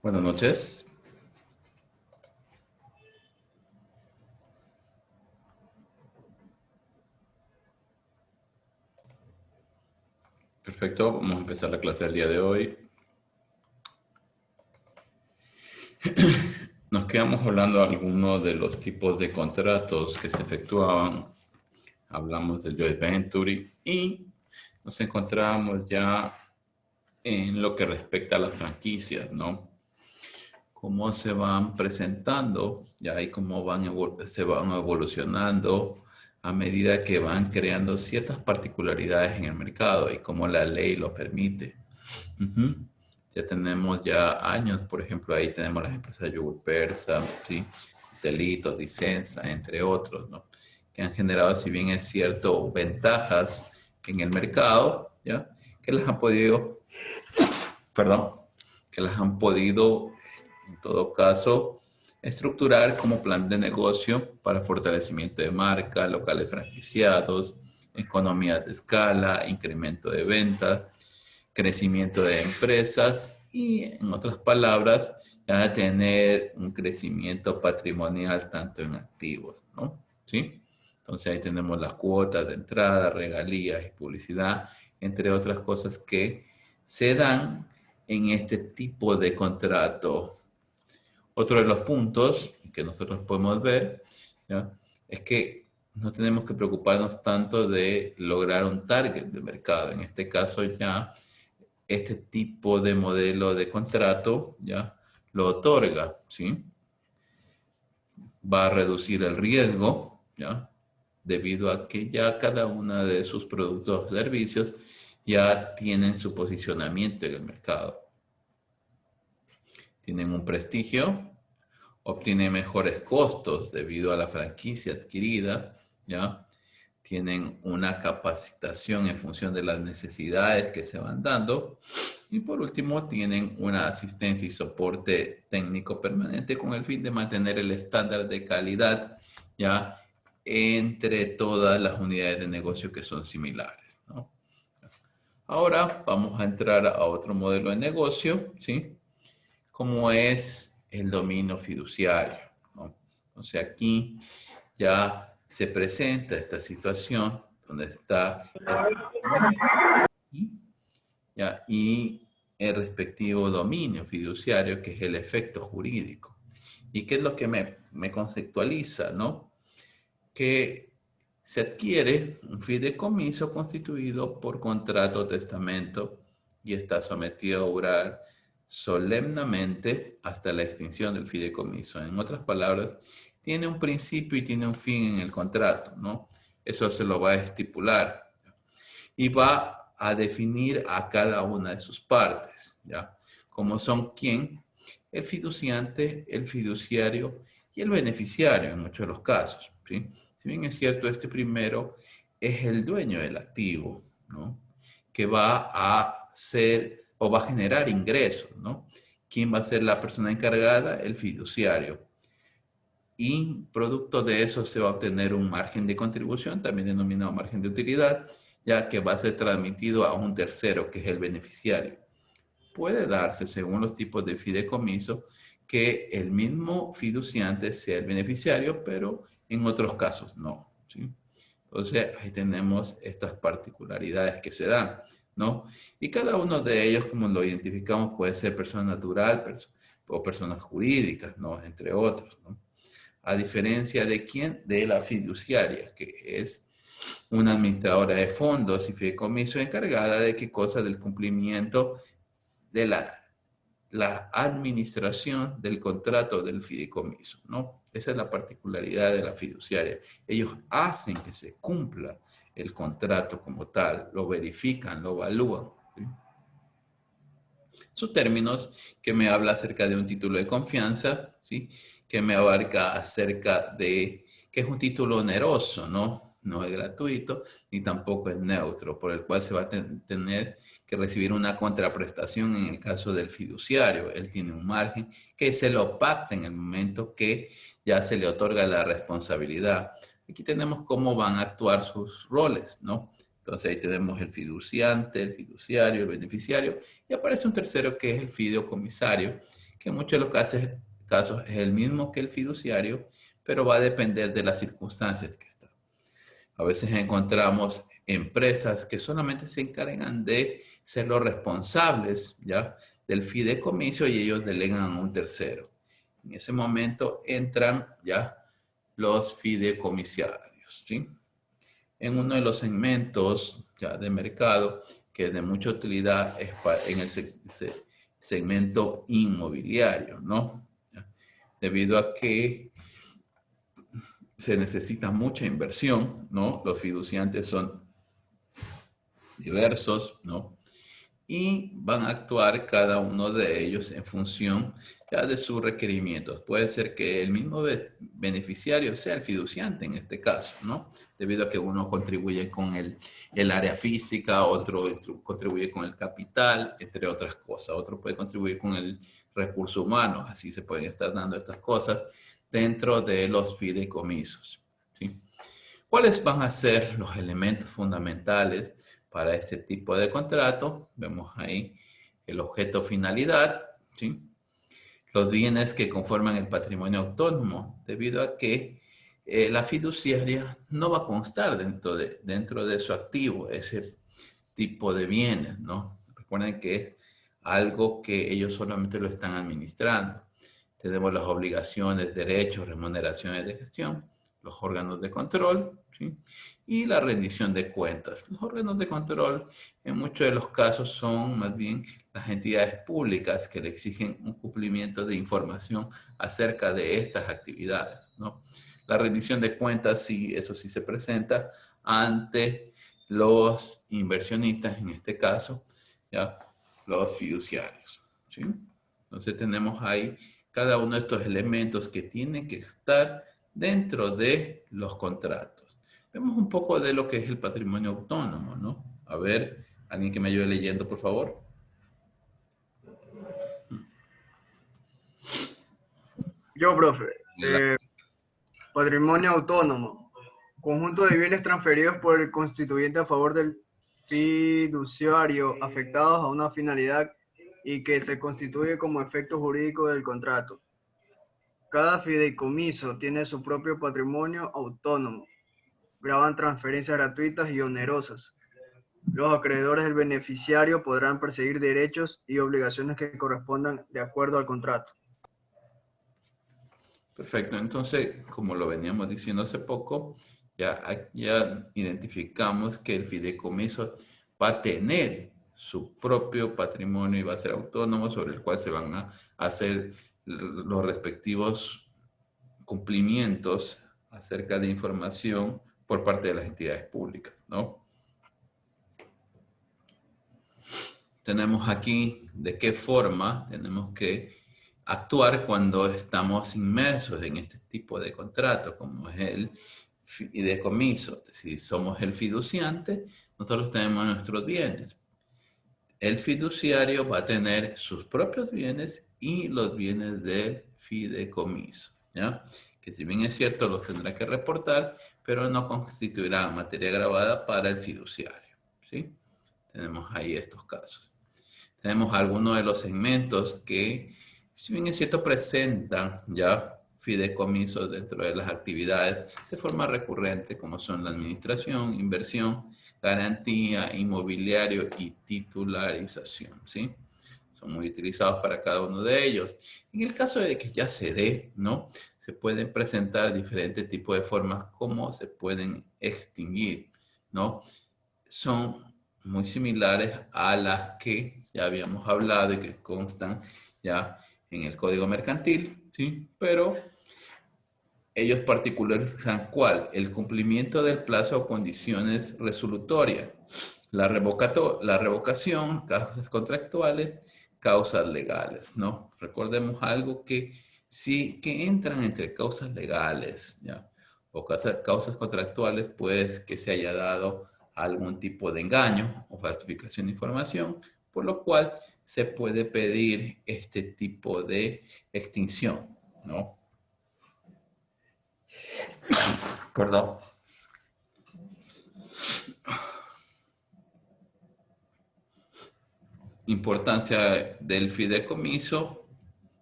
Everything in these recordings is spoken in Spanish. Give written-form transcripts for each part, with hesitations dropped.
Buenas noches. Perfecto, vamos a empezar la clase del día de hoy. Nos quedamos hablando de algunos de los tipos de contratos que se efectuaban. Hablamos del joint venture y nos encontramos ya en lo que respecta a las franquicias, ¿no? Cómo se van presentando, ya y cómo se van evolucionando a medida que van creando ciertas particularidades en el mercado y cómo la ley lo permite. Ya tenemos ya años, por ejemplo, ahí tenemos las empresas Yogur Persa, ¿sí? Delitos, Dicenza, entre otros, ¿no? Que han generado, si bien es cierto, ventajas en el mercado, ¿ya? Que las han podido, perdón, que las han podido, en todo caso, estructurar como plan de negocio para fortalecimiento de marca, locales franquiciados, economías de escala, incremento de ventas, crecimiento de empresas y, en otras palabras, ya a tener un crecimiento patrimonial tanto en activos, ¿no? ¿Sí? Entonces ahí tenemos las cuotas de entrada, regalías y publicidad, entre otras cosas que se dan en este tipo de contrato. Otro de los puntos que nosotros podemos ver, ¿ya? Es que no tenemos que preocuparnos tanto de lograr un target de mercado. En este caso ya este tipo de modelo de contrato ya lo otorga, ¿sí? Va a reducir el riesgo, ¿ya? Debido a que ya cada una de sus productos o servicios ya tienen su posicionamiento en el mercado. Tienen un prestigio, obtienen mejores costos debido a la franquicia adquirida, ¿ya? Tienen una capacitación en función de las necesidades que se van dando. Y por último, tienen una asistencia y soporte técnico permanente con el fin de mantener el estándar de calidad ya entre todas las unidades de negocio que son similares, ¿no? Ahora vamos a entrar a otro modelo de negocio, ¿sí? Como es el dominio fiduciario, ¿no? Entonces aquí ya se presenta esta situación donde está ¿ya? Y el respectivo dominio fiduciario, que es el efecto jurídico. ¿Y qué es lo que me conceptualiza, no? Que se adquiere un fideicomiso constituido por contrato o testamento y está sometido a obrar solemnemente hasta la extinción del fideicomiso. En otras palabras, tiene un principio y tiene un fin en el contrato, ¿no? Eso se lo va a estipular y va a definir a cada una de sus partes, ¿ya? Como son quién, el fiduciante, el fiduciario y el beneficiario en muchos de los casos, ¿sí? Si bien es cierto, este primero es el dueño del activo, ¿no? Que va a ser o va a generar ingresos, ¿no? ¿Quién va a ser la persona encargada? El fiduciario. Y producto de eso se va a obtener un margen de contribución, también denominado margen de utilidad, ya que va a ser transmitido a un tercero, que es el beneficiario. Puede darse, según los tipos de fideicomiso, que el mismo fiduciante sea el beneficiario, pero en otros casos no, ¿sí? Entonces, ahí tenemos estas particularidades que se dan, ¿no? Y cada uno de ellos, como lo identificamos, puede ser persona natural o personas jurídicas, ¿no? Entre otros, ¿no? A diferencia de quién, de la fiduciaria, que es una administradora de fondos y fideicomiso encargada de qué cosa del cumplimiento de la administración del contrato del fideicomiso, ¿no? Esa es la particularidad de la fiduciaria. Ellos hacen que se cumpla el contrato como tal, lo verifican, lo evalúan, ¿sí? Sus términos, que me habla acerca de un título de confianza, ¿sí? Que me abarca acerca de que es un título oneroso, ¿no? No es gratuito, ni tampoco es neutro, por el cual se va a tener que recibir una contraprestación en el caso del fiduciario. Él tiene un margen que se lo pacta en el momento que ya se le otorga la responsabilidad. Aquí tenemos cómo van a actuar sus roles, ¿no? Entonces ahí tenemos el fiduciante, el fiduciario, el beneficiario, y aparece un tercero que es el fideicomisario, que en muchos de los casos es el mismo que el fiduciario, pero va a depender de las circunstancias que están. A veces encontramos empresas que solamente se encargan de ser los responsables, ¿ya?, del fideicomiso y ellos delegan a un tercero. En ese momento entran ya los fideicomisarios, ¿sí? En uno de los segmentos ya de mercado que es de mucha utilidad es en el segmento inmobiliario, ¿no? Debido a que se necesita mucha inversión, ¿no? Los fiduciantes son diversos, ¿no? Y van a actuar cada uno de ellos en función ya de sus requerimientos. Puede ser que el mismo beneficiario sea el fiduciante en este caso, ¿no? Debido a que uno contribuye con el área física, otro contribuye con el capital, entre otras cosas. Otro puede contribuir con el recurso humano. Así se pueden estar dando estas cosas dentro de los fideicomisos, ¿sí? ¿Cuáles van a ser los elementos fundamentales para este tipo de contrato? Vemos ahí el objeto finalidad, ¿sí? Los bienes que conforman el patrimonio autónomo, debido a que la fiduciaria no va a constar dentro de su activo ese tipo de bienes, ¿no? Recuerden que es algo que ellos solamente lo están administrando. Tenemos las obligaciones, derechos, remuneraciones de gestión, los órganos de control, ¿sí?, y la rendición de cuentas. Los órganos de control en muchos de los casos son más bien las entidades públicas que le exigen un cumplimiento de información acerca de estas actividades, ¿no? La rendición de cuentas, sí, eso sí se presenta ante los inversionistas, en este caso, ¿ya?, los fiduciarios, ¿sí? Entonces tenemos ahí cada uno de estos elementos que tienen que estar dentro de los contratos. Vemos un poco de lo que es el patrimonio autónomo, ¿no? A ver, alguien que me ayude leyendo, por favor. Yo, profe. Patrimonio autónomo. Conjunto de bienes transferidos por el constituyente a favor del fiduciario afectados a una finalidad y que se constituye como efecto jurídico del contrato. Cada fideicomiso tiene su propio patrimonio autónomo. Graban transferencias gratuitas y onerosas. Los acreedores del beneficiario podrán perseguir derechos y obligaciones que correspondan de acuerdo al contrato. Perfecto. Entonces, como lo veníamos diciendo hace poco, ya identificamos que el fideicomiso va a tener su propio patrimonio y va a ser autónomo, sobre el cual se van a hacer los respectivos cumplimientos acerca de información por parte de las entidades públicas, ¿no? Tenemos aquí de qué forma tenemos que actuar cuando estamos inmersos en este tipo de contrato, como es el fideicomiso. Si somos el fiduciante, nosotros tenemos nuestros bienes. El fiduciario va a tener sus propios bienes y los bienes del fideicomiso, ¿ya? Que si bien es cierto, los tendrá que reportar, pero no constituirá materia grabada para el fiduciario, ¿sí? Tenemos ahí estos casos. Tenemos algunos de los segmentos que, si bien es cierto, presentan ya fideicomisos dentro de las actividades de forma recurrente, como son la administración, inversión, garantía, inmobiliario y titularización, ¿sí? Son muy utilizados para cada uno de ellos. En el caso de que ya se dé, ¿no?, se pueden presentar diferentes tipos de formas como se pueden extinguir, ¿no? Son muy similares a las que ya habíamos hablado y que constan ya en el Código Mercantil, ¿sí? Pero ellos particularizan cuál: el cumplimiento del plazo o condiciones resolutorias, la revocación, causas contractuales, causas legales, ¿no? Recordemos algo que sí que entran entre causas legales, ¿ya?, o causas contractuales, pues que se haya dado algún tipo de engaño o falsificación de información, por lo cual se puede pedir este tipo de extinción, ¿no? Perdón. Importancia del fideicomiso.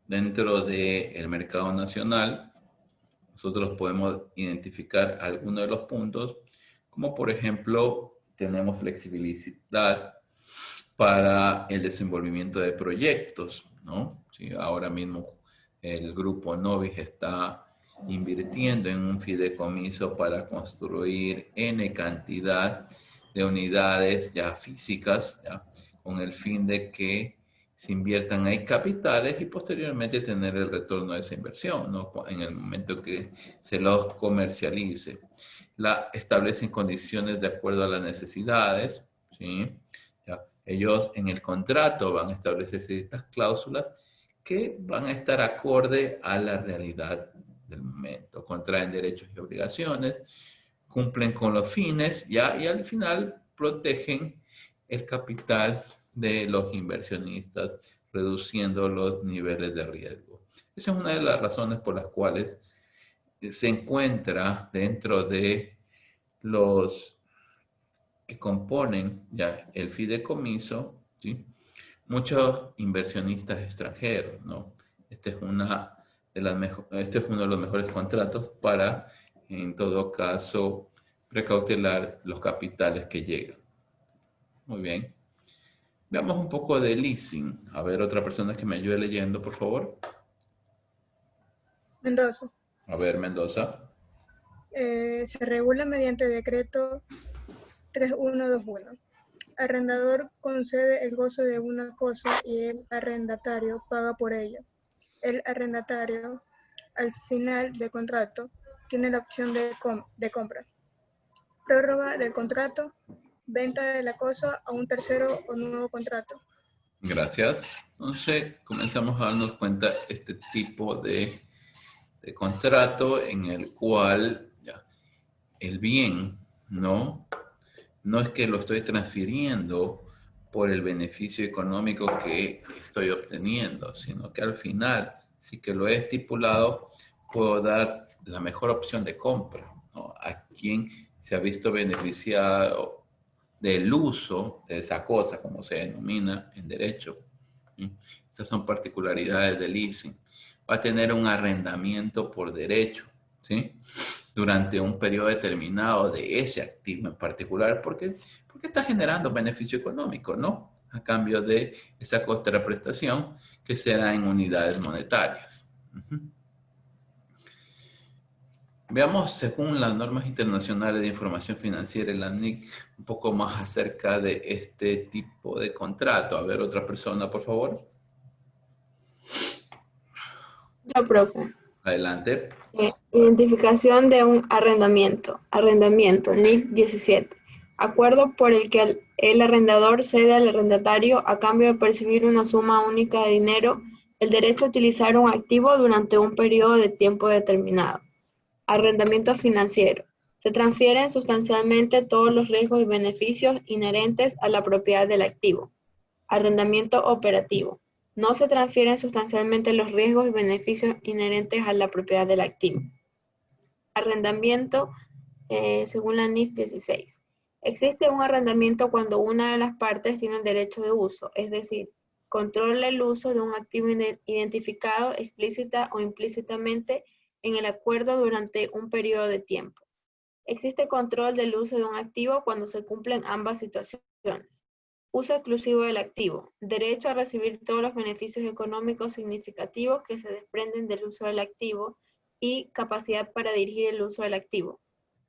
dentro del mercado nacional, nosotros podemos identificar algunos de los puntos, como por ejemplo, tenemos flexibilidad para el desenvolvimiento de proyectos, ¿no? Sí, ahora mismo el grupo Novis está invirtiendo en un fideicomiso para construir N cantidad de unidades ya físicas, ya, con el fin de que se inviertan ahí capitales y posteriormente tener el retorno de esa inversión, ¿no? En el momento que se los comercialice. Establecen condiciones de acuerdo a las necesidades, ¿sí? ¿Ya? Ellos en el contrato van a establecer ciertas cláusulas que van a estar acorde a la realidad del momento. Contraen derechos y obligaciones, cumplen con los fines, ¿ya? Y al final protegen el capital de los inversionistas, reduciendo los niveles de riesgo. Esa es una de las razones por las cuales se encuentra dentro de los que componen ya el fideicomiso, ¿sí? Muchos inversionistas extranjeros, ¿no? Este es uno de los mejores contratos para, en todo caso, precautelar los capitales que llegan. Muy bien. Veamos un poco de leasing. A ver, otra persona que me ayude leyendo, por favor. Mendoza. A ver, Mendoza. Se regula mediante decreto 3121. Arrendador concede el goce de una cosa y el arrendatario paga por ello. El arrendatario, al final del contrato, tiene la opción de compra, prórroga del contrato, venta de la cosa a un tercero o nuevo contrato. Gracias. Entonces, comenzamos a darnos cuenta este tipo de contrato en el cual ya, el bien, ¿no? No es que lo estoy transfiriendo por el beneficio económico que estoy obteniendo, sino que al final, sí que lo he estipulado, puedo dar la mejor opción de compra, ¿no? A quien se ha visto beneficiado del uso de esa cosa, como se denomina en derecho. ¿Sí? Estas son particularidades del leasing. Va a tener un arrendamiento por derecho, ¿sí? Durante un periodo determinado de ese activo en particular, porque está generando beneficio económico, ¿no? A cambio de esa contraprestación que será en unidades monetarias. Veamos, según las normas internacionales de información financiera, la NIC, un poco más acerca de este tipo de contrato. A ver, otra persona, por favor. Yo, profe. Adelante. Identificación de un arrendamiento. Arrendamiento, NIC 17. Acuerdo por el que el arrendador cede al arrendatario a cambio de percibir una suma única de dinero el derecho a utilizar un activo durante un periodo de tiempo determinado. Arrendamiento financiero. Se transfieren sustancialmente todos los riesgos y beneficios inherentes a la propiedad del activo. Arrendamiento operativo. No se transfieren sustancialmente los riesgos y beneficios inherentes a la propiedad del activo. Arrendamiento, según la NIF 16. Existe un arrendamiento cuando una de las partes tiene el derecho de uso, es decir, controla el uso de un activo identificado explícita o implícitamente en el acuerdo durante un periodo de tiempo. Existe control del uso de un activo cuando se cumplen ambas situaciones. Uso exclusivo del activo. Derecho a recibir todos los beneficios económicos significativos que se desprenden del uso del activo y capacidad para dirigir el uso del activo.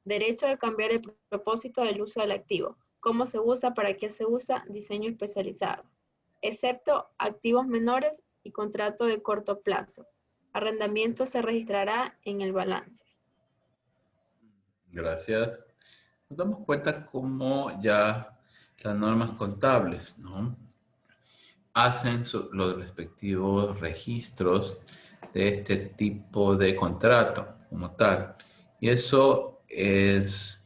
Derecho de cambiar el propósito del uso del activo. Cómo se usa, para qué se usa, diseño especializado. Excepto activos menores y contrato de corto plazo. Arrendamiento se registrará en el balance. Gracias. Nos damos cuenta cómo ya las normas contables, ¿no? Hacen los respectivos registros de este tipo de contrato como tal. Y eso es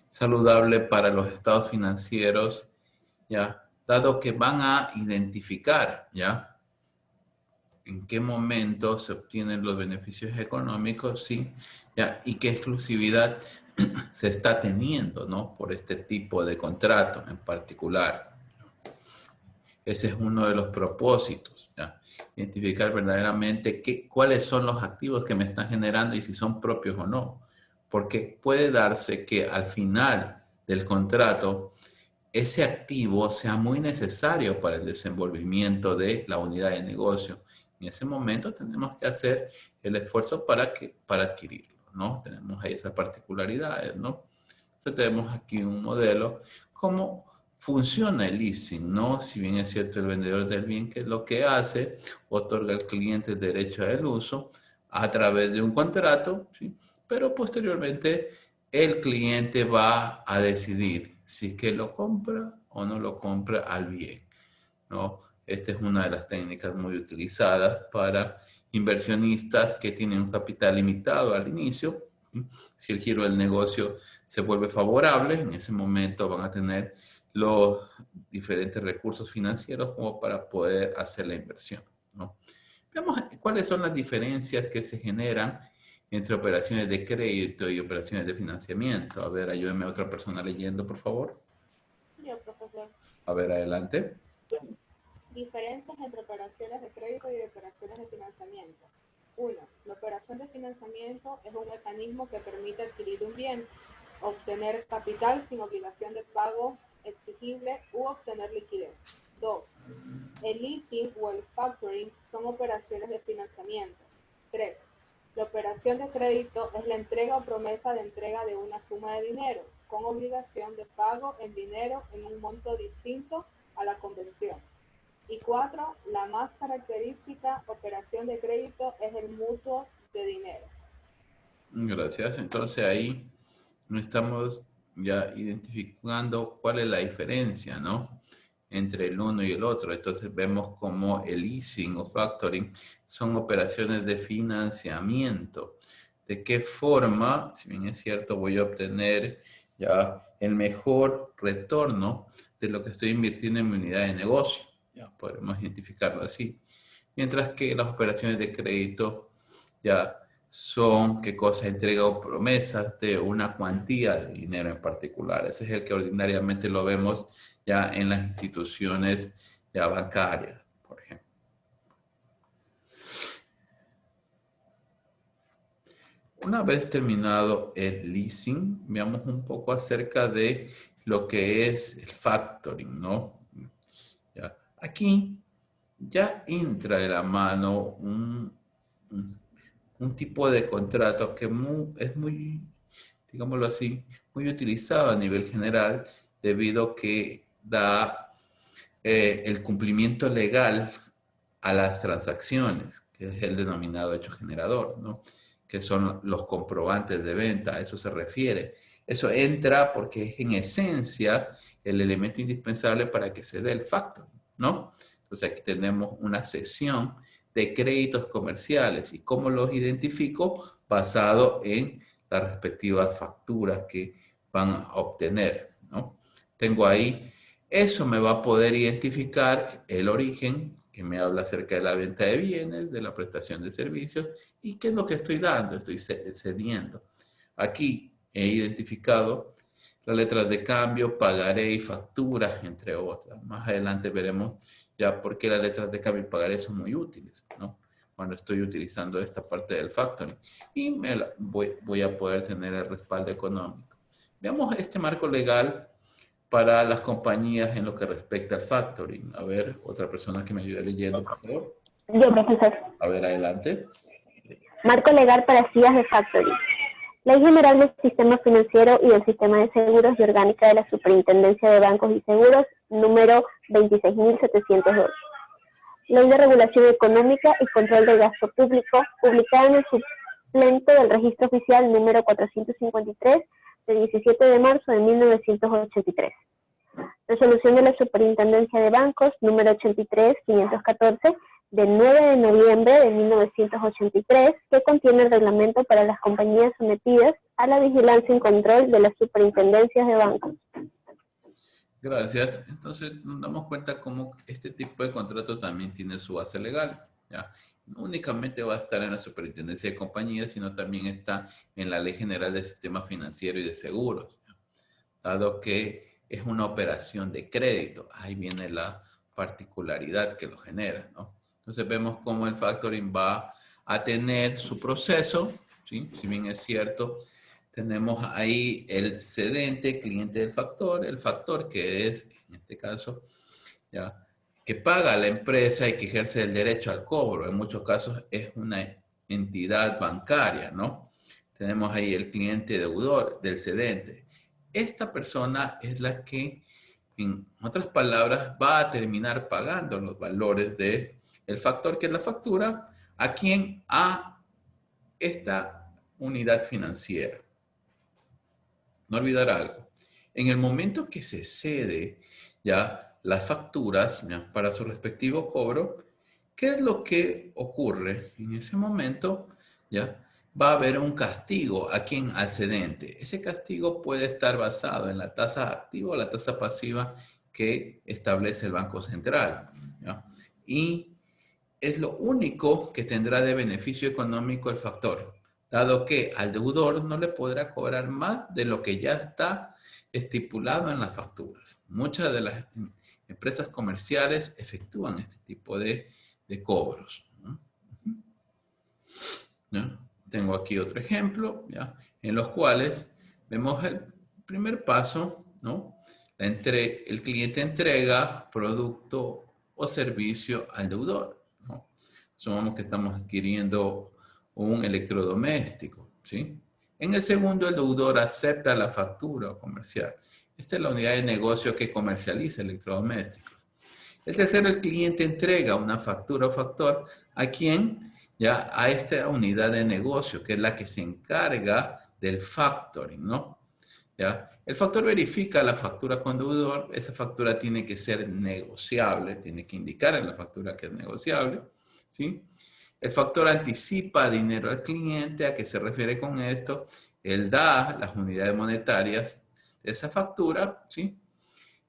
saludable para los estados financieros, ¿ya? Dado que van a identificar, ¿ya? En qué momento se obtienen los beneficios económicos, ¿sí? ¿Ya? Y qué exclusividad se está teniendo, ¿no? Por este tipo de contrato en particular. Ese es uno de los propósitos, ¿ya? Identificar verdaderamente cuáles son los activos que me están generando y si son propios o no. Porque puede darse que al final del contrato ese activo sea muy necesario para el desenvolvimiento de la unidad de negocio. En ese momento tenemos que hacer el esfuerzo para adquirirlo, ¿no? Tenemos ahí esas particularidades, ¿no? Entonces tenemos aquí un modelo. ¿Cómo funciona el leasing, no? Si bien es cierto, el vendedor del bien, que es lo que hace, otorga al cliente derecho al uso a través de un contrato, ¿sí? Pero posteriormente el cliente va a decidir si es que lo compra o no lo compra al bien, ¿no? Esta es una de las técnicas muy utilizadas para inversionistas que tienen un capital limitado al inicio. ¿Sí? Si el giro del negocio se vuelve favorable, en ese momento van a tener los diferentes recursos financieros como para poder hacer la inversión, ¿no? Veamos cuáles son las diferencias que se generan entre operaciones de crédito y operaciones de financiamiento. A ver, ayúdeme a otra persona leyendo, por favor. Yo, profesor. A ver, adelante. Diferencias entre operaciones de crédito y operaciones de financiamiento. 1. La operación de financiamiento es un mecanismo que permite adquirir un bien, obtener capital sin obligación de pago exigible u obtener liquidez. 2. El leasing o el factoring son operaciones de financiamiento. 3. La operación de crédito es la entrega o promesa de entrega de una suma de dinero con obligación de pago en dinero en un monto distinto a la convención. Y 4, la más característica operación de crédito es el mutuo de dinero. Gracias. Entonces ahí estamos ya identificando cuál es la diferencia, ¿no? Entre el uno y el otro. Entonces vemos como el leasing o factoring son operaciones de financiamiento. ¿De qué forma, si bien es cierto, voy a obtener ya el mejor retorno de lo que estoy invirtiendo en mi unidad de negocio? Ya podemos identificarlo así. Mientras que las operaciones de crédito ya son, ¿qué cosa? Entrega o promesas de una cuantía de dinero en particular. Ese es el que ordinariamente lo vemos ya en las instituciones ya bancarias, por ejemplo. Una vez terminado el leasing, veamos un poco acerca de lo que es el factoring, ¿no? Ya. Aquí ya entra de la mano un tipo de contrato que es muy, digámoslo así, muy utilizado a nivel general debido a que da el cumplimiento legal a las transacciones, que es el denominado hecho generador, ¿no? Que son los comprobantes de venta, a eso se refiere. Eso entra porque es en esencia el elemento indispensable para que se dé el factoring, ¿no? Entonces aquí tenemos una sesión de créditos comerciales y cómo los identifico basado en las respectivas facturas que van a obtener, ¿no? Tengo ahí, eso me va a poder identificar el origen, que me habla acerca de la venta de bienes, de la prestación de servicios y qué es lo que estoy dando, estoy cediendo. Aquí he identificado las letras de cambio, pagaré y facturas, entre otras. Más adelante veremos ya por qué las letras de cambio y pagaré son muy útiles, ¿no? Cuando estoy utilizando esta parte del factoring. Y voy a poder tener el respaldo económico. Veamos este marco legal para las compañías en lo que respecta al factoring. A ver, otra persona que me ayude leyendo, por favor. Yo, profesor. A ver, adelante. Marco legal para sillas de factoring. Ley General del Sistema Financiero y del Sistema de Seguros y Orgánica de la Superintendencia de Bancos y Seguros, número 26.702. Ley de Regulación Económica y Control del Gasto Público, publicada en el suplente del Registro Oficial número 453, del 17 de marzo de 1983. Resolución de la Superintendencia de Bancos, número 83.514, del 9 de noviembre de 1983, que contiene el reglamento para las compañías sometidas a la vigilancia y control de las superintendencias de bancos. Gracias. Entonces nos damos cuenta cómo este tipo de contrato también tiene su base legal, ¿ya? No únicamente va a estar en la Superintendencia de Compañías, sino también está en la Ley General del Sistema Financiero y de Seguros, ¿ya? Dado que es una operación de crédito. Ahí viene la particularidad que lo genera, ¿no? Entonces vemos cómo el factoring va a tener su proceso, ¿sí? Si bien es cierto, tenemos ahí el cedente, cliente del factor, el factor que es, en este caso, ¿ya?, que paga a la empresa y que ejerce el derecho al cobro. En muchos casos es una entidad bancaria, ¿no? Tenemos ahí el cliente deudor del cedente. Esta persona es la que, en otras palabras, va a terminar pagando los valores del factor, que es la factura, a quien, a esta unidad financiera. No olvidar algo. En el momento que se cede ya las facturas, ¿ya?, para su respectivo cobro, ¿qué es lo que ocurre? En ese momento, ¿ya?, va a haber un castigo a quien, al cedente. Ese castigo puede estar basado en la tasa activa o la tasa pasiva que establece el Banco Central, ¿ya? Y es lo único que tendrá de beneficio económico el factor, dado que al deudor no le podrá cobrar más de lo que ya está estipulado en las facturas. Muchas de las empresas comerciales efectúan este tipo de cobros, ¿no? ¿Ya? Tengo aquí otro ejemplo, ¿ya?, en los cuales vemos el primer paso, ¿no? El cliente entrega producto o servicio al deudor, ¿no? Supongamos que estamos adquiriendo un electrodoméstico, ¿sí? En el segundo, el deudor acepta la factura comercial. Esta es la unidad de negocio que comercializa electrodomésticos. El tercero, el cliente entrega una factura o factor a quien, ya, a esta unidad de negocio, que es la que se encarga del factoring, ¿no? ¿Ya? El factor verifica la factura con deudor. Esa factura tiene que ser negociable, tiene que indicar en la factura que es negociable, ¿sí? El factor anticipa dinero al cliente. ¿A qué se refiere con esto? Él da las unidades monetarias de esa factura, ¿sí?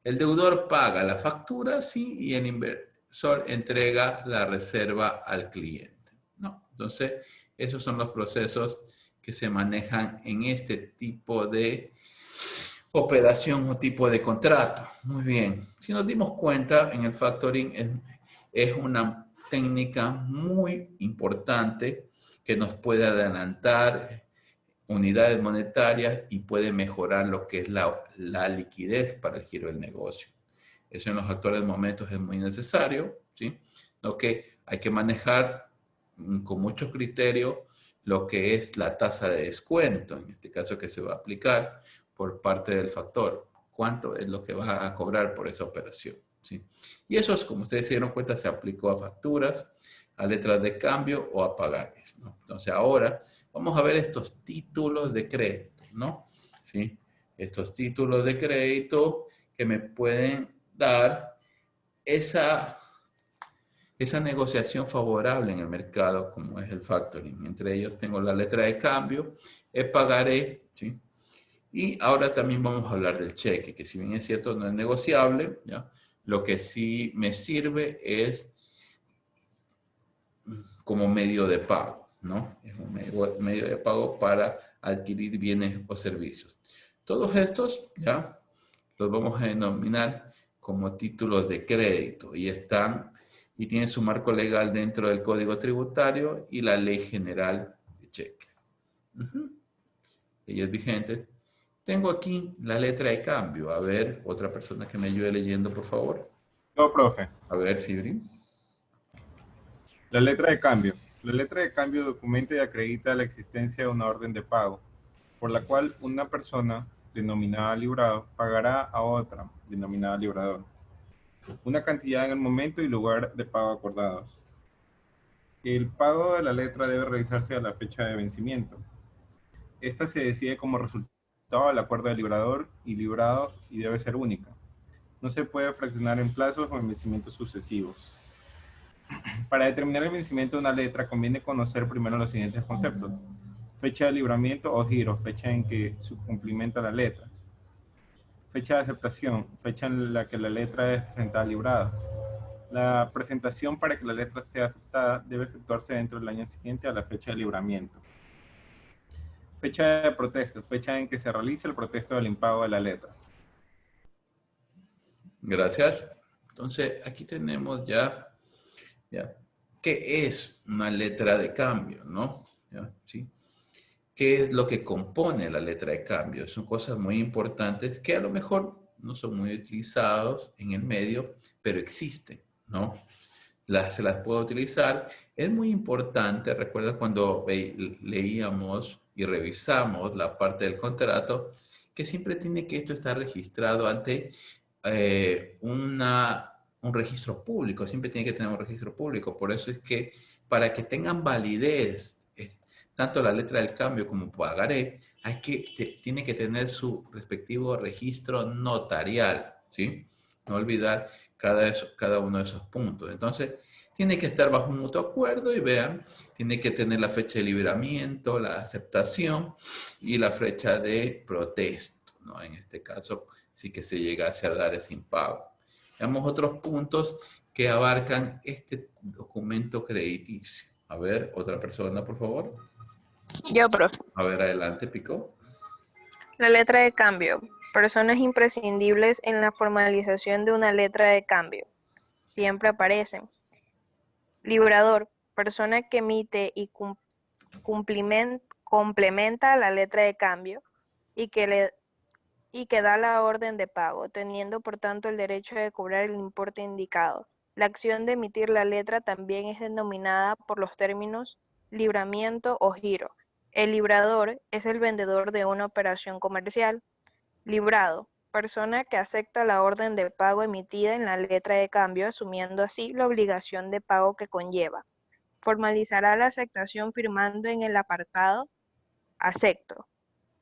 El deudor paga la factura, sí, y el inversor entrega la reserva al cliente, ¿no? Entonces, esos son los procesos que se manejan en este tipo de operación o tipo de contrato. Muy bien. Si nos dimos cuenta, en el factoring es una técnica muy importante que nos puede adelantar unidades monetarias y puede mejorar lo que es la liquidez para el giro del negocio. Eso en los actuales momentos es muy necesario, ¿sí? Lo que hay que manejar con mucho criterio lo que es la tasa de descuento, en este caso que se va a aplicar por parte del factor. ¿Cuánto es lo que va a cobrar por esa operación? ¿Sí? Y eso, como ustedes se dieron cuenta, se aplicó a facturas, a letras de cambio o a pagares, ¿no? Entonces ahora vamos a ver estos títulos de crédito, ¿no? ¿Sí? Estos títulos de crédito que me pueden dar esa negociación favorable en el mercado, como es el factoring. Entre ellos tengo la letra de cambio, el pagaré, ¿sí? Y ahora también vamos a hablar del cheque, que si bien es cierto no es negociable, ¿ya?, lo que sí me sirve es como medio de pago, ¿no? Es un medio de pago para adquirir bienes o servicios. Todos estos, ya, los vamos a denominar como títulos de crédito y tienen su marco legal dentro del Código Tributario y la Ley General de Cheques. Leyes vigentes. Tengo aquí la letra de cambio. A ver, otra persona que me ayude leyendo, por favor. No, profe. A ver, Sibri. La letra de cambio. La letra de cambio documenta y acredita la existencia de una orden de pago, por la cual una persona, denominada librado, pagará a otra, denominada librador, una cantidad en el momento y lugar de pago acordados. El pago de la letra debe realizarse a la fecha de vencimiento. Esta se decide como resultado del acuerdo del librador y librado y debe ser única. No se puede fraccionar en plazos o en vencimientos sucesivos. Para determinar el vencimiento de una letra conviene conocer primero los siguientes conceptos: fecha de libramiento o giro, fecha en que se cumplimenta la letra; fecha de aceptación, fecha en la que la letra es presentada librada. La presentación para que la letra sea aceptada debe efectuarse dentro del año siguiente a la fecha de libramiento. Fecha de protesto, fecha en que se realiza el protesto del impago de la letra. Gracias. Entonces, aquí tenemos ya, ¿qué es una letra de cambio, no? ¿Ya? ¿Sí? ¿Qué es lo que compone la letra de cambio? Son cosas muy importantes que a lo mejor no son muy utilizados en el medio, pero existen, ¿no? Se las puedo utilizar. Es muy importante, recuerda cuando leíamos y revisamos la parte del contrato, que siempre tiene que esto estar registrado ante un registro público, siempre tiene que tener un registro público. Por eso es que para que tengan validez, tanto la letra del cambio como pagaré, tiene que tener su respectivo registro notarial, ¿sí? No olvidar cada uno de esos puntos. Entonces, tiene que estar bajo un mutuo acuerdo y vean, tiene que tener la fecha de libramiento, la aceptación y la fecha de protesto, ¿no? En este caso, sí que se llegase a dar ese impago. Veamos otros puntos que abarcan este documento crediticio. A ver, otra persona, por favor. Yo, profe. A ver, adelante, Pico. La letra de cambio. Personas imprescindibles en la formalización de una letra de cambio. Siempre aparecen. Librador. Persona que emite y complementa la letra de cambio y que da la orden de pago, teniendo por tanto el derecho de cobrar el importe indicado. La acción de emitir la letra también es denominada por los términos libramiento o giro. El librador es el vendedor de una operación comercial. Librado, persona que acepta la orden de pago emitida en la letra de cambio, asumiendo así la obligación de pago que conlleva. Formalizará la aceptación firmando en el apartado acepto.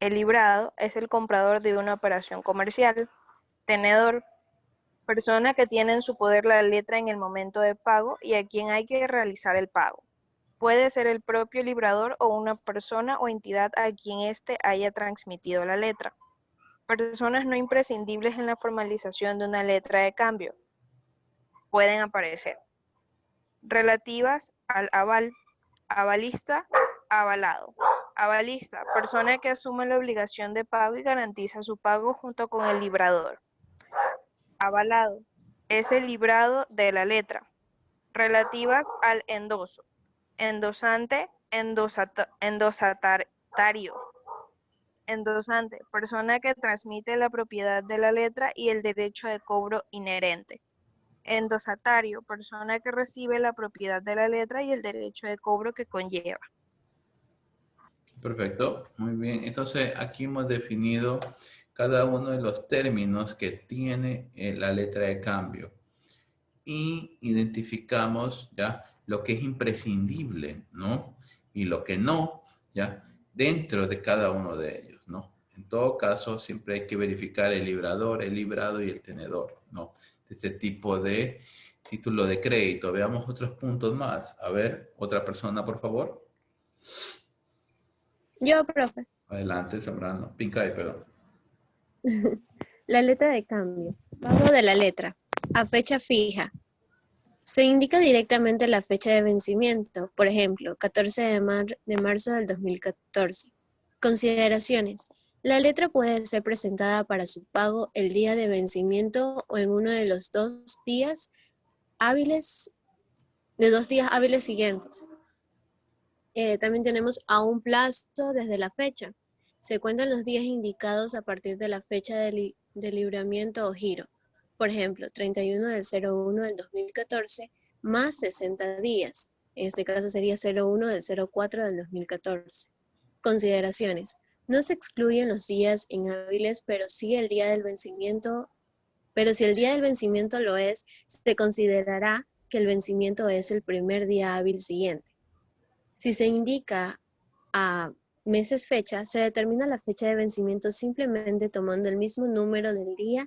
El librado es el comprador de una operación comercial. Tenedor, persona que tiene en su poder la letra en el momento de pago y a quien hay que realizar el pago. Puede ser el propio librador o una persona o entidad a quien éste haya transmitido la letra. Personas no imprescindibles en la formalización de una letra de cambio pueden aparecer. Relativas al aval, avalista, avalado. Avalista, persona que asume la obligación de pago y garantiza su pago junto con el librador. Avalado, es el librado de la letra. Relativas al endoso. Endosante, endosatario. Endosante, persona que transmite la propiedad de la letra y el derecho de cobro inherente. Endosatario, persona que recibe la propiedad de la letra y el derecho de cobro que conlleva. Perfecto, muy bien. Entonces, aquí hemos definido cada uno de los términos que tiene la letra de cambio y identificamos ya lo que es imprescindible, ¿no? Y lo que no, ya, dentro de cada uno de ellos, ¿no? En todo caso, siempre hay que verificar el librador, el librado y el tenedor, ¿no? De este tipo de título de crédito. Veamos otros puntos más. A ver, otra persona, por favor. Yo, profe. Adelante, Zambrano. Pincay, perdón. La letra de cambio. Pago de la letra. A fecha fija. Se indica directamente la fecha de vencimiento, por ejemplo, 14 de marzo del 2014. Consideraciones. La letra puede ser presentada para su pago el día de vencimiento o en uno de los 2 días hábiles, siguientes. También tenemos a un plazo desde la fecha. Se cuentan los días indicados a partir de la fecha de libramiento o giro. Por ejemplo, 31 del 01 del 2014 más 60 días. En este caso sería 01 del 04 del 2014. Consideraciones. No se excluyen los días inhábiles, pero si el día del vencimiento lo es, se considerará que el vencimiento es el primer día hábil siguiente. Si se indica a meses fecha, se determina la fecha de vencimiento simplemente tomando el mismo número del día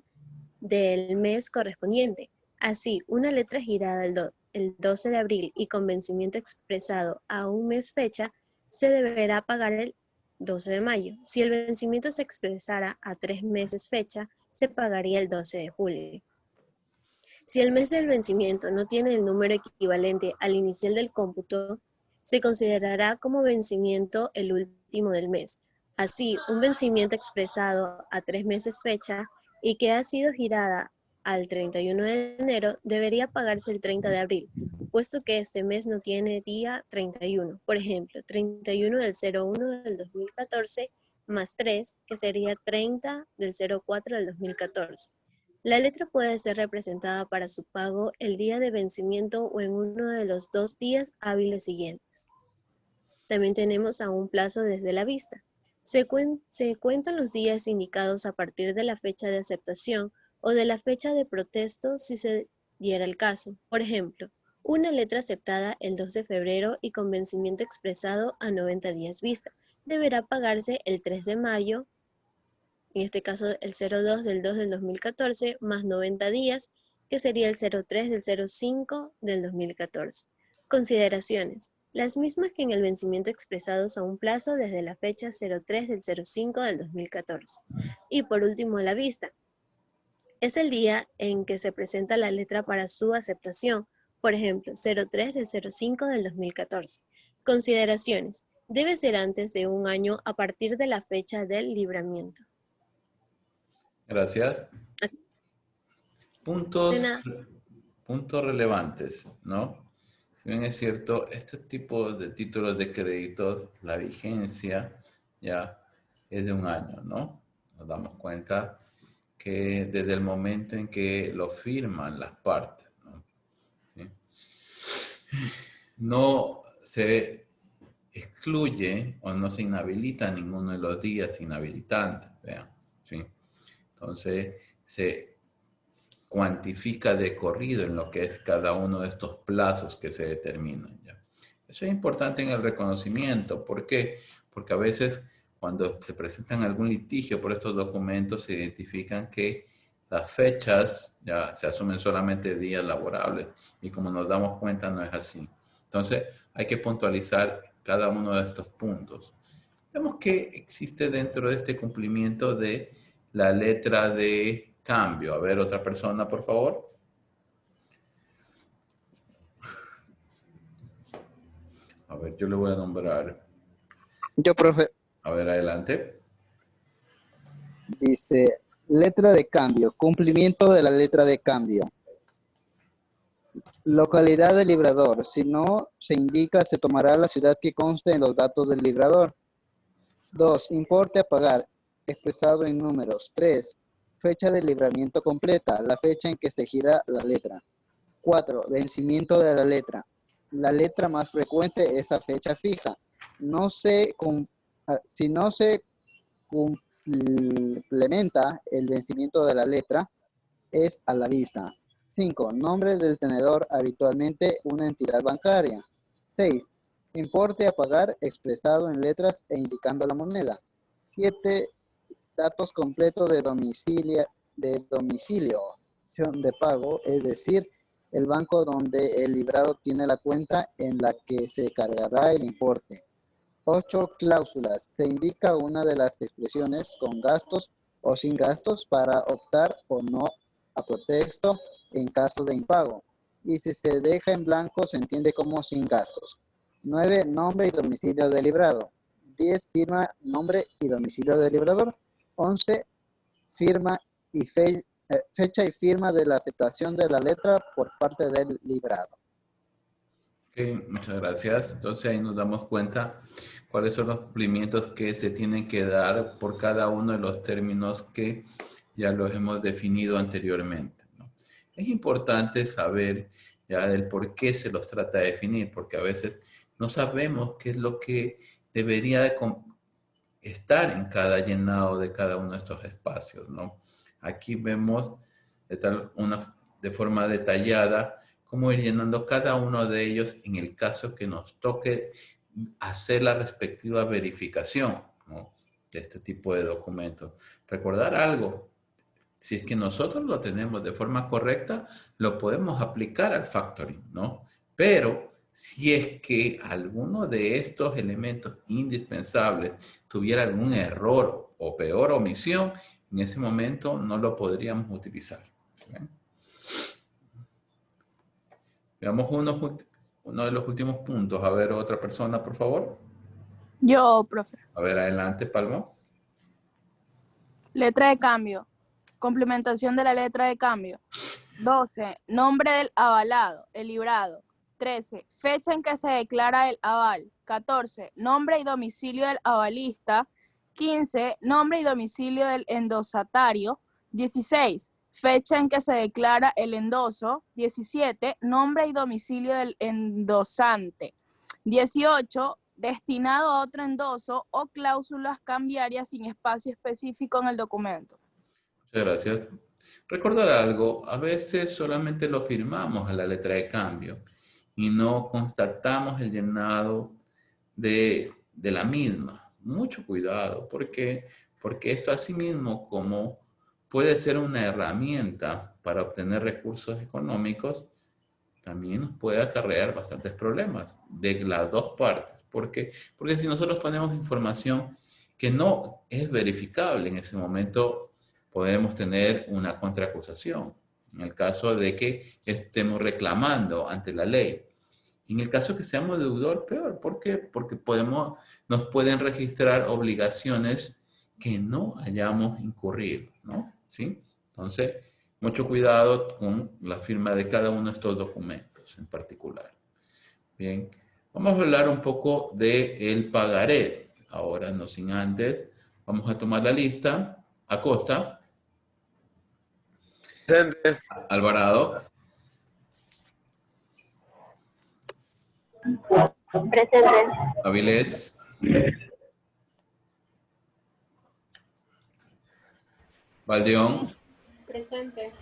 del mes correspondiente. Así, una letra girada el 12 de abril y con vencimiento expresado a un mes fecha, se deberá pagar el 12 de mayo. Si el vencimiento se expresara a 3 meses fecha, se pagaría el 12 de julio. Si el mes del vencimiento no tiene el número equivalente al inicial del cómputo, se considerará como vencimiento el último del mes. Así, un vencimiento expresado a 3 meses fecha y que ha sido girada al 31 de enero, debería pagarse el 30 de abril, puesto que este mes no tiene día 31. Por ejemplo, 31 del 01 del 2014 más 3, que sería 30 del 04 del 2014. La letra puede ser representada para su pago el día de vencimiento o en uno de los 2 días hábiles siguientes. También tenemos a un plazo desde la vista. Se cuentan los días indicados a partir de la fecha de aceptación o de la fecha de protesto si se diera el caso. Por ejemplo, una letra aceptada el 2 de febrero y con vencimiento expresado a 90 días vista, deberá pagarse el 3 de mayo, en este caso el 02 del 2 del 2014, más 90 días, que sería el 03 del 05 del 2014. Consideraciones. Las mismas que en el vencimiento expresados a un plazo desde la fecha 03 del 05 del 2014. Y por último, la vista. Es el día en que se presenta la letra para su aceptación, por ejemplo, 03 del 05 del 2014. Consideraciones. Debe ser antes de un año a partir de la fecha del libramiento. Gracias. Puntos De nada. relevantes, ¿no? Si bien es cierto, este tipo de títulos de créditos, la vigencia ya es de un año, ¿no? Nos damos cuenta que desde el momento en que lo firman las partes, ¿no? ¿Sí? No se excluye o no se inhabilita ninguno de los días inhabilitantes, vean, ¿sí? Entonces, se cuantifica de corrido en lo que es cada uno de estos plazos que se determinan, ¿ya? Eso es importante en el reconocimiento. ¿Por qué? Porque a veces cuando se presentan algún litigio por estos documentos se identifican que las fechas ya se asumen solamente días laborables y como nos damos cuenta no es así. Entonces hay que puntualizar cada uno de estos puntos. Vemos que existe dentro de este cumplimiento de la letra de cambio. A ver, otra persona, por favor. A ver, yo le voy a nombrar. Yo, profe. A ver, adelante. Dice, letra de cambio, cumplimiento de la letra de cambio. Localidad del librador. Si no se indica, se tomará la ciudad que conste en los datos del librador. 2. Importe a pagar, expresado en números. 3. Fecha de libramiento completa, la fecha en que se gira la letra. 4. Vencimiento de la letra. La letra más frecuente es a fecha fija. Si no se complementa el vencimiento de la letra, es a la vista. 5. Nombre del tenedor, habitualmente una entidad bancaria. 6. Importe a pagar expresado en letras e indicando la moneda. 7. Datos completos de domicilio de pago, es decir, el banco donde el librado tiene la cuenta en la que se cargará el importe. 8. Cláusulas. Se indica una de las expresiones con gastos o sin gastos para optar o no a protesto en caso de impago. Y si se deja en blanco, se entiende como sin gastos. 9. Nombre y domicilio del librado. 10. Firma, nombre y domicilio del librador. 11. Firma y fecha y firma de la aceptación de la letra por parte del librado. Ok, muchas gracias. Entonces ahí nos damos cuenta cuáles son los cumplimientos que se tienen que dar por cada uno de los términos que ya los hemos definido anteriormente, ¿no? Es importante saber ya el por qué se los trata de definir, porque a veces no sabemos qué es lo que debería de estar en cada llenado de cada uno de estos espacios, ¿no? Aquí vemos de forma detallada cómo ir llenando cada uno de ellos en el caso que nos toque hacer la respectiva verificación, ¿no?, de este tipo de documentos. Recordar algo, si es que nosotros lo tenemos de forma correcta, lo podemos aplicar al factoring, ¿no? Pero si es que alguno de estos elementos indispensables tuviera algún error o peor omisión, en ese momento no lo podríamos utilizar. ¿Bien? Veamos uno de los últimos puntos. A ver, otra persona, por favor. Yo, profe. A ver, adelante, Palma. Letra de cambio. Complementación de la letra de cambio. 12. Nombre del avalado, el librado. 13. Fecha en que se declara el aval. 14. Nombre y domicilio del avalista. 15. Nombre y domicilio del endosatario. 16. Fecha en que se declara el endoso. 17. Nombre y domicilio del endosante. 18. Destinado a otro endoso o cláusulas cambiarias sin espacio específico en el documento. Muchas gracias. Recordar algo, a veces solamente lo firmamos a la letra de cambio y no constatamos el llenado de la misma. Mucho cuidado, porque esto asimismo como puede ser una herramienta para obtener recursos económicos, también nos puede acarrear bastantes problemas de las dos partes. ¿Por qué? Porque si nosotros ponemos información que no es verificable en ese momento, podemos tener una contraacusación. En el caso de que estemos reclamando ante la ley. En el caso que seamos deudor, peor. ¿Por qué? Porque nos pueden registrar obligaciones que no hayamos incurrido, ¿no? ¿Sí? Entonces, mucho cuidado con la firma de cada uno de estos documentos en particular. Bien, vamos a hablar un poco del pagaré. Ahora, no sin antes, vamos a tomar la lista. Acosta. Presente. Alvarado. Presente. Avilés. Valdeón. Presente.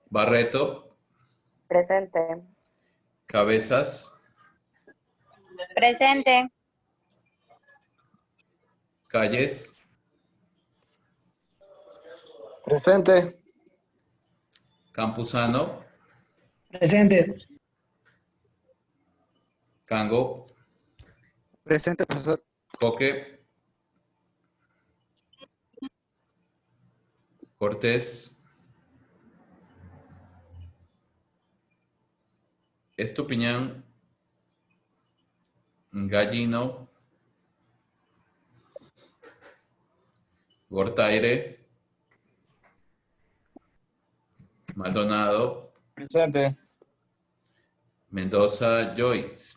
Barreto. Presente. Cabezas. Presente. Calles. Presente. Campuzano. Presente. Cango. Presente, profesor. Coque. Cortés. Estupiñán. Gallino. Gortaire. Maldonado. Presente. Mendoza Joyce.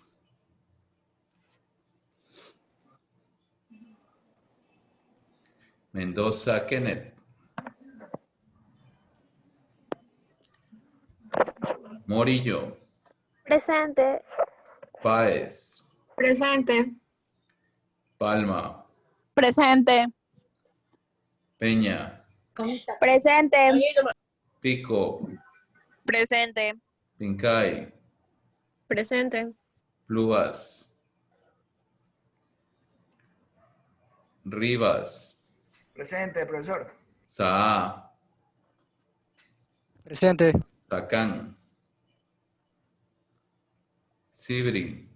Mendoza Kenneth. Morillo. Presente. Páez. Presente. Palma. Presente. Peña. Presente. Pico. Presente. Pincay. Presente. Pluvas. Rivas. Presente, profesor. Saa. Presente. Sacán. Sibri.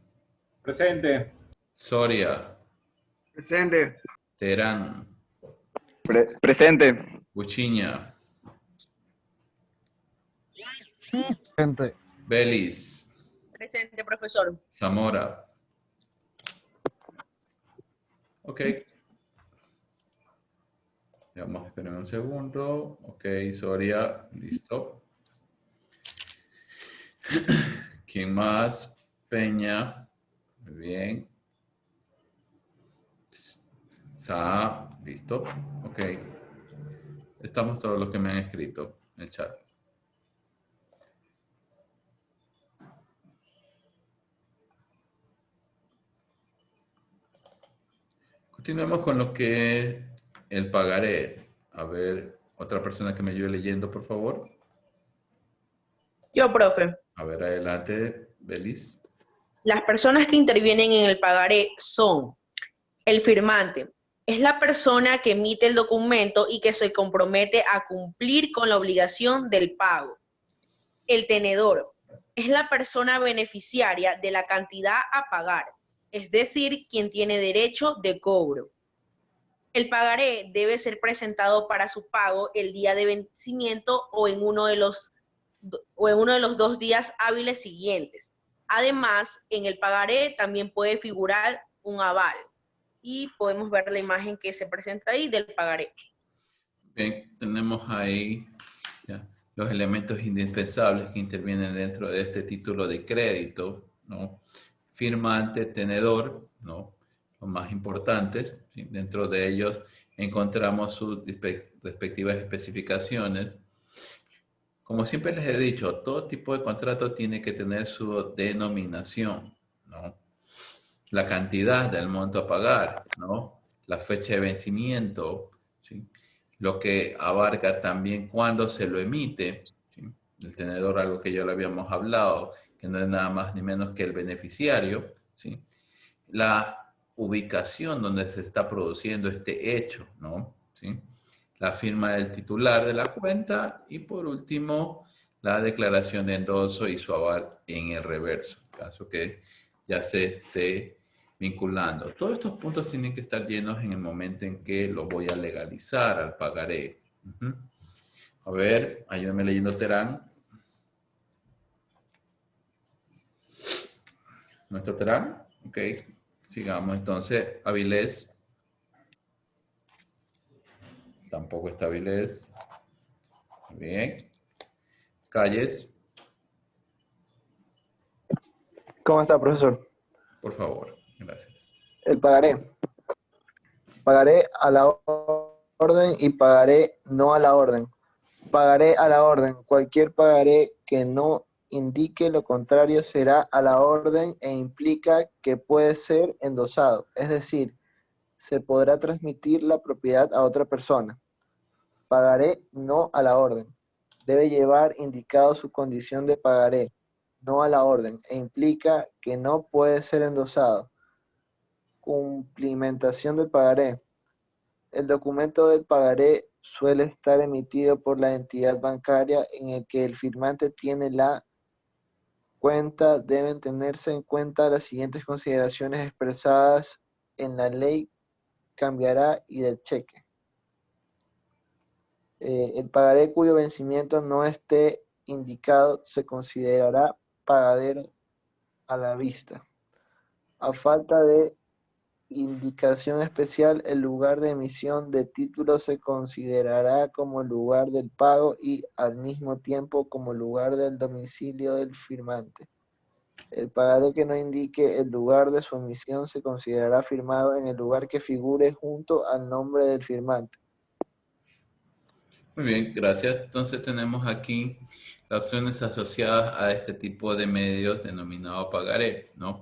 Presente. Soria. Presente. Terán. Presente. Uchiña. Presente. Belis. Presente, profesor. Zamora. Ok. Vamos a esperar un segundo. Ok, Soria, listo. ¿Quién más? Peña. Muy bien. Sa, listo. Ok. Estamos todos los que me han escrito en el chat. Continuemos con lo que es el pagaré. A ver, otra persona que me ayude leyendo, por favor. Yo, profe. A ver, adelante, Belis. Las personas que intervienen en el pagaré son el firmante. Es la persona que emite el documento y que se compromete a cumplir con la obligación del pago. El tenedor. Es la persona beneficiaria de la cantidad a pagar, es decir, quien tiene derecho de cobro. El pagaré debe ser presentado para su pago el día de vencimiento o en uno de los 2 días hábiles siguientes. Además, en el pagaré también puede figurar un aval y podemos ver la imagen que se presenta ahí del pagaré. Bien, tenemos ahí ya, los elementos indispensables que intervienen dentro de este título de crédito, ¿no? Firmante, tenedor, ¿no? Los más importantes. ¿Sí? Dentro de ellos encontramos sus respectivas especificaciones. Como siempre les he dicho, todo tipo de contrato tiene que tener su denominación, ¿no? La cantidad del monto a pagar, ¿no? La fecha de vencimiento, ¿sí? Lo que abarca también cuándo se lo emite, ¿sí? El tenedor, algo que ya lo habíamos hablado, que no es nada más ni menos que el beneficiario, ¿sí? La ubicación donde se está produciendo este hecho, ¿no? ¿Sí? La firma del titular de la cuenta y por último la declaración de endoso y su aval en el reverso, caso que ya se esté vinculando. Todos estos puntos tienen que estar llenos en el momento en que lo voy a legalizar al pagaré. A ver, ayúdenme leyendo Terán. ¿No está Terán? Ok, sigamos entonces. Avilés. Tampoco está Avilés. Bien. Calles. ¿Cómo está, profesor? Por favor, gracias. El pagaré. Pagaré a la orden y pagaré no a la orden. Pagaré a la orden. Cualquier pagaré que no indique lo contrario será a la orden e implica que puede ser endosado. Es decir, se podrá transmitir la propiedad a otra persona. Pagaré no a la orden. Debe llevar indicado su condición de pagaré, no a la orden, e implica que no puede ser endosado. Cumplimentación del pagaré. El documento del pagaré suele estar emitido por la entidad bancaria en el que el firmante tiene la cuenta. Deben tenerse en cuenta las siguientes consideraciones expresadas en la ley cambiará y del cheque. El pagaré cuyo vencimiento no esté indicado se considerará pagadero a la vista. A falta de indicación especial, el lugar de emisión de título se considerará como lugar del pago y al mismo tiempo como lugar del domicilio del firmante. El pagaré que no indique el lugar de su emisión se considerará firmado en el lugar que figure junto al nombre del firmante. Muy bien, gracias. Entonces tenemos aquí las opciones asociadas a este tipo de medios denominado pagaré, ¿no?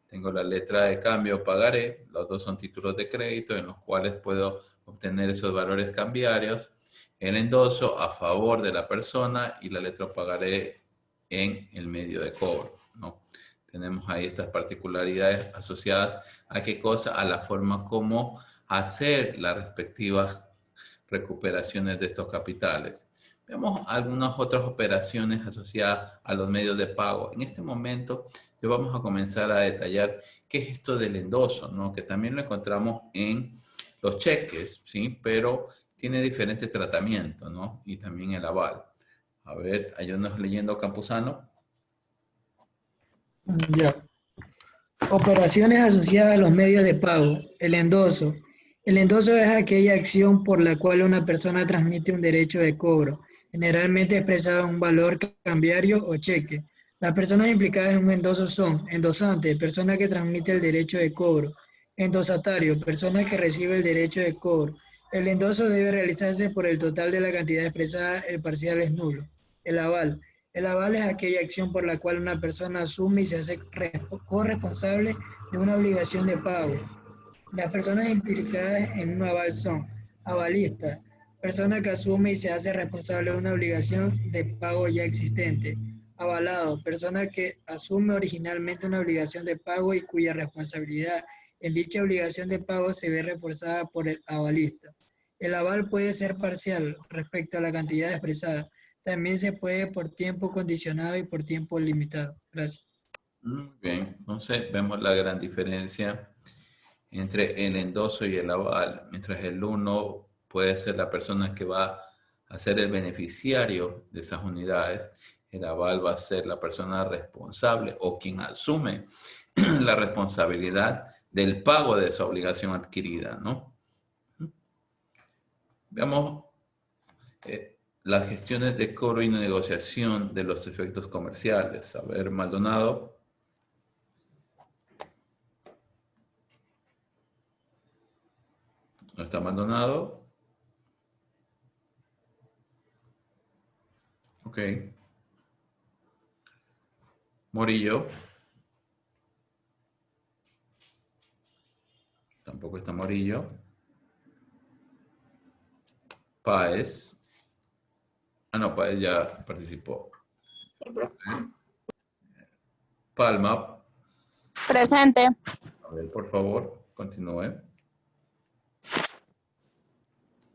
Tengo la letra de cambio pagaré, los dos son títulos de crédito en los cuales puedo obtener esos valores cambiarios, el endoso a favor de la persona y la letra pagaré en el medio de cobro, ¿no? Tenemos ahí estas particularidades asociadas a qué cosa, a la forma como hacer las respectivas recuperaciones de estos capitales. Vemos algunas otras operaciones asociadas a los medios de pago. En este momento, ya vamos a comenzar a detallar qué es esto del endoso, ¿no? Que también lo encontramos en los cheques, ¿sí? Pero tiene diferentes tratamientos, ¿no? Y también el aval. A ver, ayúdanos leyendo, Campuzano. Ya. Operaciones asociadas a los medios de pago. El endoso. El endoso es aquella acción por la cual una persona transmite un derecho de cobro, generalmente expresado en un valor cambiario o cheque. Las personas implicadas en un endoso son endosante, persona que transmite el derecho de cobro; endosatario, persona que recibe el derecho de cobro. El endoso debe realizarse por el total de la cantidad expresada, el parcial es nulo. El aval. El aval es aquella acción por la cual una persona asume y se hace corresponsable de una obligación de pago. Las personas implicadas en un aval son avalista, persona que asume y se hace responsable de una obligación de pago ya existente; avalado, persona que asume originalmente una obligación de pago y cuya responsabilidad en dicha obligación de pago se ve reforzada por el avalista. El aval puede ser parcial respecto a la cantidad expresada. También se puede por tiempo condicionado y por tiempo limitado. Gracias. Muy bien, entonces vemos la gran diferencia entre el endoso y el aval. Mientras el uno puede ser la persona que va a ser el beneficiario de esas unidades, el aval va a ser la persona responsable o quien asume la responsabilidad del pago de esa obligación adquirida, ¿no? Veamos las gestiones de cobro y negociación de los efectos comerciales. A ver, Maldonado. ¿No está Maldonado? Ok. Morillo. Tampoco está Morillo. Páez. Ah, no, Páez ya participó. Palma. Presente. A ver, por favor, continúe.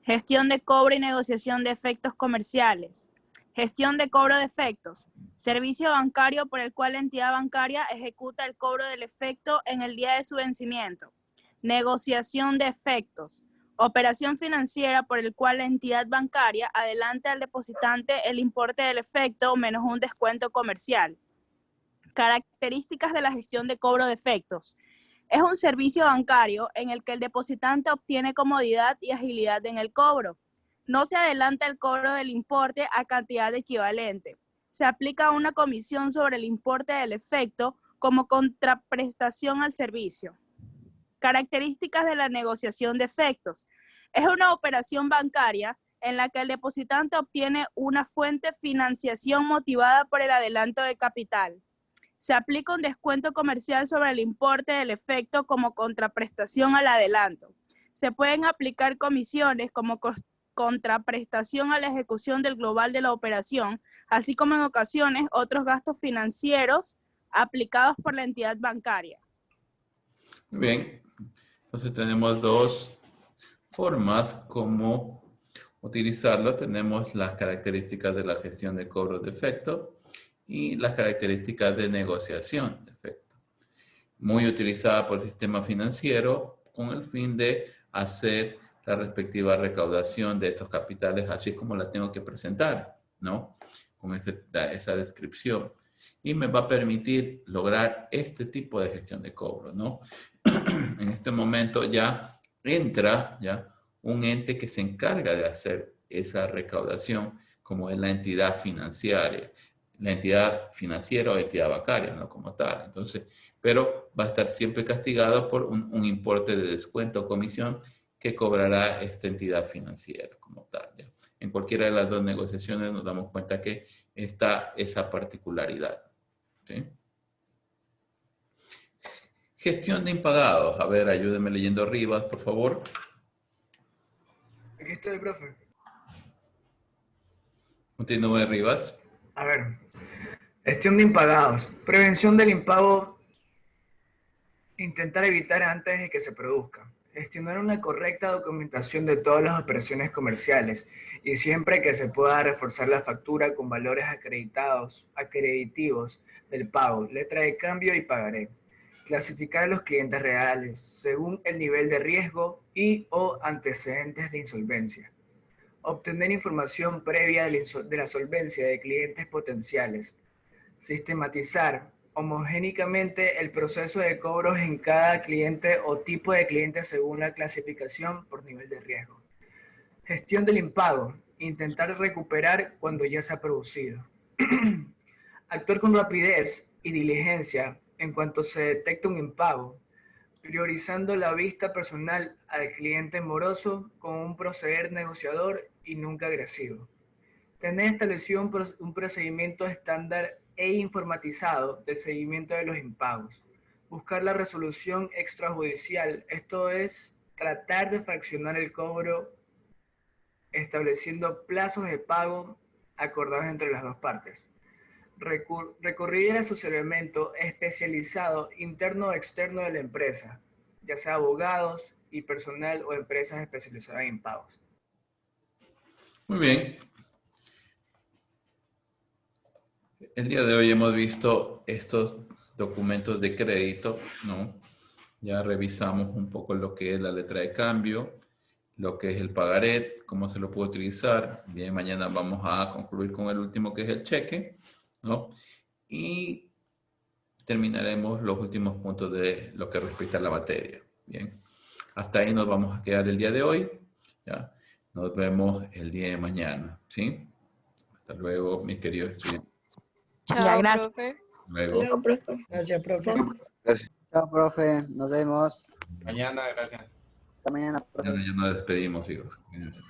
Gestión de cobro y negociación de efectos comerciales. Gestión de cobro de efectos. Servicio bancario por el cual la entidad bancaria ejecuta el cobro del efecto en el día de su vencimiento. Negociación de efectos. Operación financiera por el cual la entidad bancaria adelanta al depositante el importe del efecto menos un descuento comercial. Características de la gestión de cobro de efectos. Es un servicio bancario en el que el depositante obtiene comodidad y agilidad en el cobro. No se adelanta el cobro del importe a cantidad equivalente. Se aplica una comisión sobre el importe del efecto como contraprestación al servicio. Características de la negociación de efectos. Es una operación bancaria en la que el depositante obtiene una fuente de financiación motivada por el adelanto de capital. Se aplica un descuento comercial sobre el importe del efecto como contraprestación al adelanto. Se pueden aplicar comisiones como contraprestación a la ejecución del global de la operación, así como en ocasiones otros gastos financieros aplicados por la entidad bancaria. Muy bien. Entonces tenemos dos formas como utilizarlo. Tenemos las características de la gestión de cobro de efecto y las características de negociación de efecto. Muy utilizada por el sistema financiero con el fin de hacer la respectiva recaudación de estos capitales, así es como la tengo que presentar, ¿no? Con esa descripción. Y me va a permitir lograr este tipo de gestión de cobro, ¿no? En este momento ya entra un ente que se encarga de hacer esa recaudación, como es la entidad financiera. La entidad financiera o entidad bancaria, no como tal. Entonces, pero va a estar siempre castigado por un importe de descuento o comisión que cobrará esta entidad financiera como tal. ¿Ya? En cualquiera de las dos negociaciones nos damos cuenta que está esa particularidad. ¿Sí? Gestión de impagados. A ver, ayúdenme leyendo arriba, por favor. Aquí estoy, profe. Continúe, Rivas. A ver, gestión de impagados. Prevención del impago. Intentar evitar antes de que se produzca. Gestionar una correcta documentación de todas las operaciones comerciales y siempre que se pueda reforzar la factura con valores acreditivos del pago, letra de cambio y pagaré. Clasificar a los clientes reales según el nivel de riesgo y o antecedentes de insolvencia. Obtener información previa de la solvencia de clientes potenciales. Sistematizar homogénicamente el proceso de cobros en cada cliente o tipo de cliente según la clasificación por nivel de riesgo. Gestión del impago. Intentar recuperar cuando ya se ha producido. Actuar con rapidez y diligencia en cuanto se detecta un impago, priorizando la vista personal al cliente moroso con un proceder negociador y nunca agresivo. Tener establecido un procedimiento estándar e informatizado del seguimiento de los impagos. Buscar la resolución extrajudicial, esto es, tratar de fraccionar el cobro estableciendo plazos de pago acordados entre las dos partes. Recurrir al asesoramiento especializado interno o externo de la empresa, ya sea abogados y personal o empresas especializadas en pagos. Muy bien. El día de hoy hemos visto estos documentos de crédito, ¿no? Ya revisamos un poco lo que es la letra de cambio, lo que es el pagaré, cómo se lo puede utilizar. Bien, mañana vamos a concluir con el último que es el cheque, ¿no? Y terminaremos los últimos puntos de lo que respecta a la materia. Bien, hasta ahí nos vamos a quedar el día de hoy. ¿Ya? Nos vemos el día de mañana, ¿sí? Hasta luego, mis queridos estudiantes. Chao, gracias. profe. Luego. Luego, profe. Gracias, profe. Gracias. Chao, profe. Nos vemos. Mañana, gracias. Hasta mañana, profe. Ya nos despedimos, hijos. Cuídense.